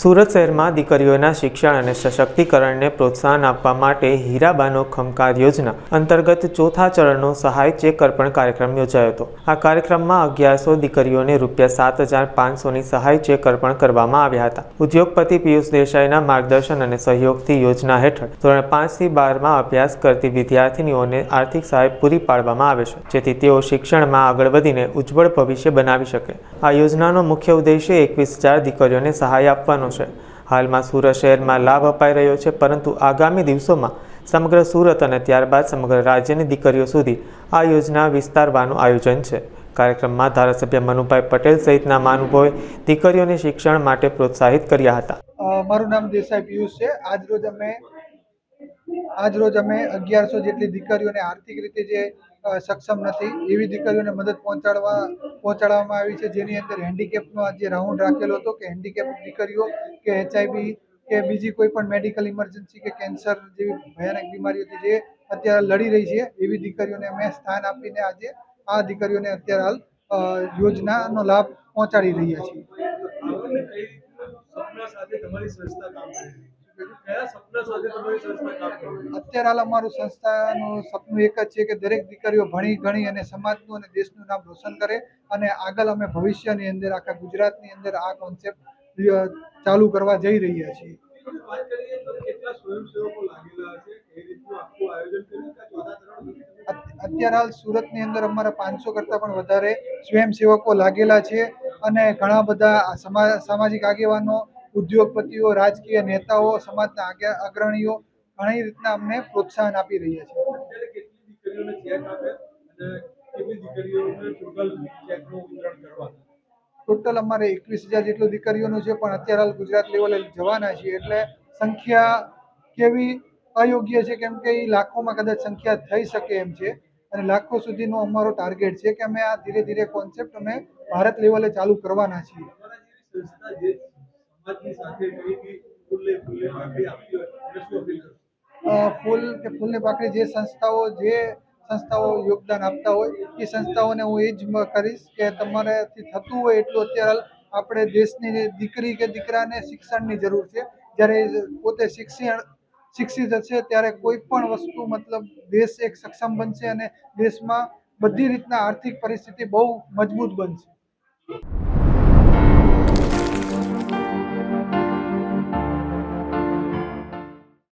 સુરત શહેરમાં દીકરીઓના શિક્ષણ અને સશક્તિકરણને પ્રોત્સાહન આપવા માટે હીરાબાનો ખમકાર યોજના અંતર્ગત ચોથા ચરણનો સહાય ચેક અર્પણ કાર્યક્રમ યોજાયો હતો। આ કાર્યક્રમમાં 1100 દીકરીઓને ₹7,500ની સહાય ચેક અર્પણ કરવામાં આવ્યા હતા। ઉદ્યોગપતિ પિયુષ દેસાઈના માર્ગદર્શન અને સહયોગથી યોજના હેઠળ ધોરણ 5 થી 12માં અભ્યાસ કરતી વિદ્યાર્થીનીઓને આર્થિક સહાય પૂરી પાડવામાં આવે છે, જેથી તેઓ શિક્ષણમાં આગળ વધીને ઉજ્જવળ ભવિષ્ય બનાવી શકે। આ યોજનાનો મુખ્ય ઉદ્દેશ્ય 21,000 દીકરીઓને સહાય આપવાનો છે। હાલમાં સુરત શહેરમાં લાભ અપાઈ રહ્યો છે, પરંતુ આગામી દિવસોમાં સમગ્ર સુરત અને ત્યારબાદ સમગ્ર રાજ્યની દીકરીઓ સુધી આ યોજના વિસ્તારવાનું આયોજન છે। કાર્યક્રમમાં ધારાસભ્ય મનુભાઈ પટેલ સહિતના મહાનુભાવોએ દીકરીઓને શિક્ષણ માટે પ્રોત્સાહિત કર્યા હતા। મારું નામ દેસાઈ પિયુષ છે। આજરોજ અમે 1100 જેટલી દીકરીઓને આર્થિક રીતે જે સક્ષમ નથી એવી દીકરીઓને મદદ પહોંચાડવામાં આવી છે, જેની અંદર હેન્ડીકેપનો આજે રાઉન્ડ રાખેલો હતો કે હેન્ડીકેપ દીકરીઓ કે HIV કે બીજી કોઈ પણ મેડિકલ ઇમરજન્સી કે કેન્સર જેવી ભયાનક બીમારીઓથી જે અત્યારે લડી રહી છે એવી દીકરીઓને અમે સ્થાન આપીને આજે આ દીકરીઓને અત્યારે હાલ યોજનાનો લાભ પહોંચાડી રહ્યા છીએ। અત્યારે હાલ અમારું સંસ્થાનું સપનું એક જ છે કે દરેક દીકરીઓ ભણી ગણી અને સમાજનું અને દેશનું નામ રોશન કરે અને આગળ અમે ભવિષ્યની અંદર આખા ગુજરાતની અંદર આ કોન્સેપ્ટ ચાલુ કરવા જઈ રહ્યા છીએ। અત્યારે હાલ સુરતની અંદર અમારા 500 કરતાં પણ વધારે સ્વયંસેવકો લાગેલા છે અને ઘણા બધા સામાજિક આગેવાનો, ઉદ્યોગપતિઓ, રાજકીય નેતાઓ, સમાજના અગ્રણીઓ ઘણી રીતના અમને પ્રોત્સાહન આપી રહ્યા છે। ટોટલ અમારે 21,000 જેટલું દીકરીઓનું છે, પણ અત્યારે હાલ ગુજરાત લેવલે જવાના છીએ એટલે સંખ્યા કેવી અયોગ્ય છે, કેમ કે એ લાખોમાં કદાચ સંખ્યા થઈ શકે એમ છે અને લાખો સુધીનો અમારો ટાર્ગેટ છે કે અમે આ ધીરે ધીરે કોન્સેપ્ટ અમે ભારત લેવલે ચાલુ કરવાના છીએ। ફૂલની પાકડી જે સંસ્થાઓ યોગદાન આપતા હોય એ સંસ્થાઓને હું એ જ કહીશ કે તમારાથી થતું હોય એટલું અત્યારે આપણે દેશની દીકરી કે દીકરાને શિક્ષણની જરૂર છે। જ્યારે પોતે શિક્ષિત હશે ત્યારે કોઈ પણ વસ્તુ મતલબ દેશ એક સક્ષમ બનશે અને દેશમાં બધી રીતના આર્થિક પરિસ્થિતિ બહુ મજબૂત બનશે।